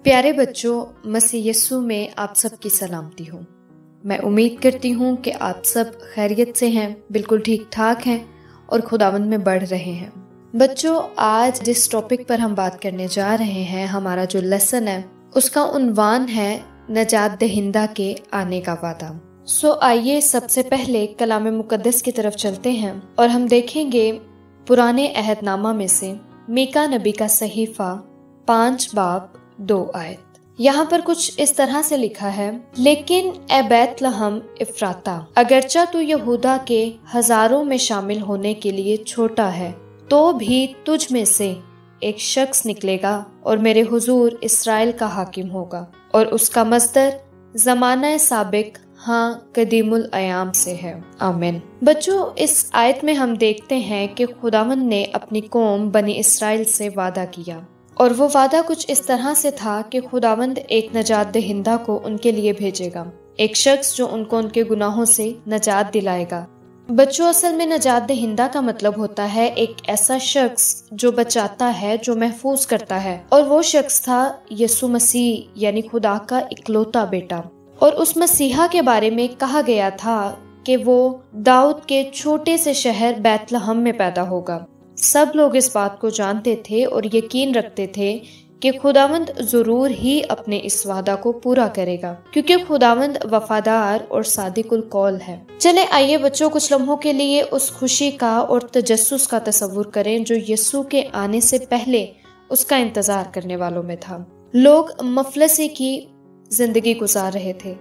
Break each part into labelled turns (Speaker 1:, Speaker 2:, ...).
Speaker 1: پیارے بچوں، مسیح یسوع میں آپ سب کی سلامتی ہو۔ میں امید کرتی ہوں کہ آپ سب خیریت سے ہیں، بالکل ٹھیک ٹھاک ہیں اور خداوند میں بڑھ رہے ہیں۔ بچوں، آج جس ٹاپک پر ہم بات کرنے جا رہے ہیں، ہمارا جو لیسن ہے اس کا عنوان ہے نجات دہندہ کے آنے کا وعدہ۔ آئیے سب سے پہلے کلام مقدس کی طرف چلتے ہیں اور ہم دیکھیں گے پرانے عہد نامہ میں سے میکا نبی کا صحیفہ 5 باب 2 آیت۔ یہاں پر کچھ اس طرح سے لکھا ہے، لیکن اے بیت لحم افراتا، اگرچہ تو یہودا کے ہزاروں میں شامل ہونے کے لیے چھوٹا ہے، تو بھی تجھ میں سے ایک شخص نکلے گا اور میرے حضور اسرائیل کا حاکم ہوگا، اور اس کا مصدر زمانہ سابق ہاں قدیم الایام سے ہے۔ آمین۔ بچوں، اس آیت میں ہم دیکھتے ہیں کہ خداوند نے اپنی قوم بنی اسرائیل سے وعدہ کیا، اور وہ وعدہ کچھ اس طرح سے تھا کہ خداوند ایک نجات دہندہ کو ان کے لیے بھیجے گا، ایک شخص جو ان کو ان کے گناہوں سے نجات دلائے گا۔ بچوں، اصل میں نجات دہندہ کا مطلب ہوتا ہے ایک ایسا شخص جو بچاتا ہے، جو محفوظ کرتا ہے، اور وہ شخص تھا یسوع مسیح، یعنی خدا کا اکلوتا بیٹا۔ اور اس مسیحا کے بارے میں کہا گیا تھا کہ وہ داؤد کے چھوٹے سے شہر بیت لحم میں پیدا ہوگا۔ سب لوگ اس بات کو جانتے تھے اور یقین رکھتے تھے کہ خداوند ضرور ہی اپنے اس وعدہ کو پورا کرے گا، کیونکہ خداوند وفادار اور صادق القول ہے۔ چلے آئیے بچوں، کچھ لمحوں کے لیے اس خوشی کا اور تجسس کا تصور کریں جو یسوع کے آنے سے پہلے اس کا انتظار کرنے والوں میں تھا۔ لوگ مفلسی کی زندگی گزار رہے تھے،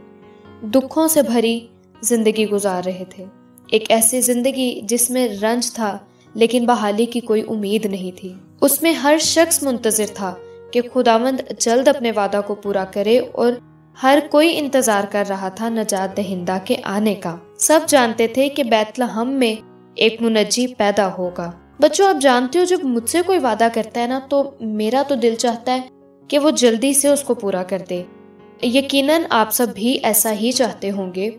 Speaker 1: دکھوں سے بھری زندگی گزار رہے تھے، ایک ایسی زندگی جس میں رنج تھا لیکن بحالی کی کوئی امید نہیں تھی۔ اس میں ہر شخص منتظر تھا کہ خداوند جلد اپنے وعدہ کو پورا کرے، اور ہر کوئی انتظار کر رہا تھا نجات دہندہ کے آنے کا۔ سب جانتے تھے کہ بیت لحم میں ایک منجی پیدا ہوگا۔ بچوں، آپ جانتے ہو جب مجھ سے کوئی وعدہ کرتا ہے نا، تو میرا تو دل چاہتا ہے کہ وہ جلدی سے اس کو پورا کر دے۔ یقیناً آپ سب بھی ایسا ہی چاہتے ہوں گے۔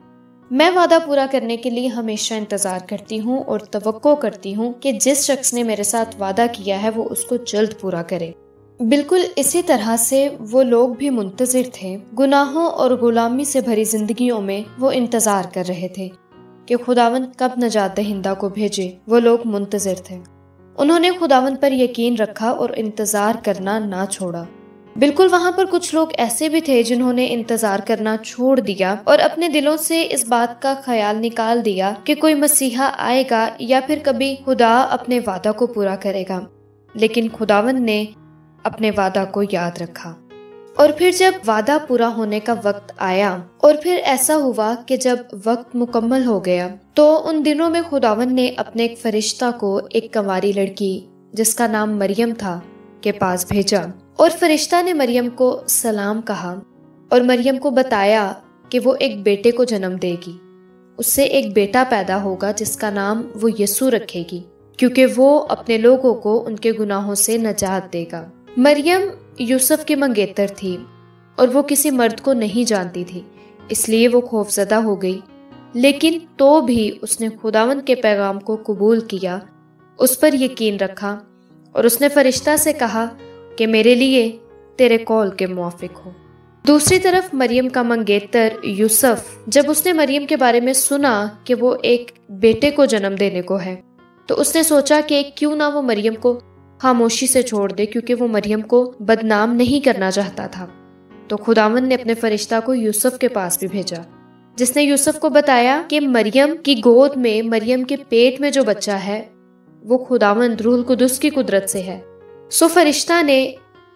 Speaker 1: میں وعدہ پورا کرنے کے لیے ہمیشہ انتظار کرتی ہوں اور توقع کرتی ہوں کہ جس شخص نے میرے ساتھ وعدہ کیا ہے وہ اس کو جلد پورا کرے۔ بالکل اسی طرح سے وہ لوگ بھی منتظر تھے۔ گناہوں اور غلامی سے بھری زندگیوں میں وہ انتظار کر رہے تھے کہ خداوند کب نجات دہندہ کو بھیجے۔ وہ لوگ منتظر تھے، انہوں نے خداوند پر یقین رکھا اور انتظار کرنا نہ چھوڑا۔ بالکل وہاں پر کچھ لوگ ایسے بھی تھے جنہوں نے انتظار کرنا چھوڑ دیا اور اپنے دلوں سے اس بات کا خیال نکال دیا کہ کوئی مسیحا آئے گا یا پھر کبھی خدا اپنے وعدہ کو پورا کرے گا۔ لیکن خداوند نے اپنے وعدہ کو یاد رکھا، اور پھر جب وعدہ پورا ہونے کا وقت آیا، اور پھر ایسا ہوا کہ جب وقت مکمل ہو گیا، تو ان دنوں میں خداوند نے اپنے ایک فرشتہ کو ایک کنواری لڑکی جس کا نام مریم تھا کے پاس بھیجا، اور فرشتہ نے مریم کو سلام کہا اور مریم کو بتایا کہ وہ ایک بیٹے کو جنم دے گی، اس سے ایک بیٹا پیدا ہوگا جس کا نام وہ یسوع رکھے گی، کیونکہ وہ اپنے لوگوں کو ان کے گناہوں سے نجات دے گا۔ مریم یوسف کی منگیتر تھی اور وہ کسی مرد کو نہیں جانتی تھی، اس لیے وہ خوفزدہ ہو گئی، لیکن تو بھی اس نے خداوند کے پیغام کو قبول کیا، اس پر یقین رکھا، اور اس نے فرشتہ سے کہا کہ میرے لیے تیرے قول کے موافق ہو۔ دوسری طرف مریم کا منگیتر یوسف، جب اس نے مریم کے بارے میں سنا کہ وہ ایک بیٹے کو جنم دینے کو ہے، تو اس نے سوچا کہ کیوں نہ وہ مریم کو خاموشی سے چھوڑ دے، کیونکہ وہ مریم کو بدنام نہیں کرنا چاہتا تھا۔ تو خداوند نے اپنے فرشتہ کو یوسف کے پاس بھی بھیجا، جس نے یوسف کو بتایا کہ مریم کی گود میں، مریم کے پیٹ میں جو بچہ ہے وہ خداوند روح القدس کی قدرت سے ہے۔ فرشتہ نے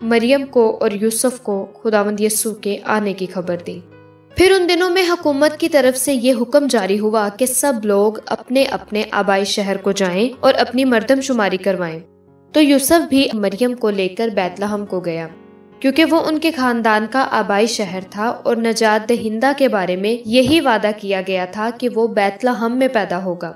Speaker 1: مریم کو اور یوسف کو خداوند یسوع کے آنے کی خبر دی۔ پھر ان دنوں میں حکومت کی طرف سے یہ حکم جاری ہوا کہ سب لوگ اپنے اپنے آبائی شہر کو جائیں اور اپنی مردم شماری کروائیں۔ تو یوسف بھی مریم کو لے کر بیت لحم کو گیا، کیونکہ وہ ان کے خاندان کا آبائی شہر تھا، اور نجات دہندہ کے بارے میں یہی وعدہ کیا گیا تھا کہ وہ بیت لحم میں پیدا ہوگا۔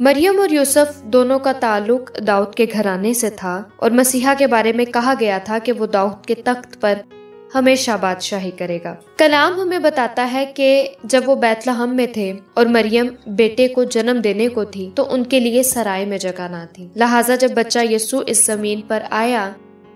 Speaker 1: مریم اور یوسف دونوں کا تعلق داؤد کے گھرانے سے تھا، اور مسیحا کے بارے میں کہا گیا تھا کہ وہ داؤد کے تخت پر ہمیشہ بادشاہی کرے گا۔ کلام ہمیں بتاتا ہے کہ جب وہ بیت لحم میں تھے اور مریم بیٹے کو جنم دینے کو تھی، تو ان کے لیے سرائے میں جگہ نہ تھی، لہٰذا جب بچہ یسوع اس زمین پر آیا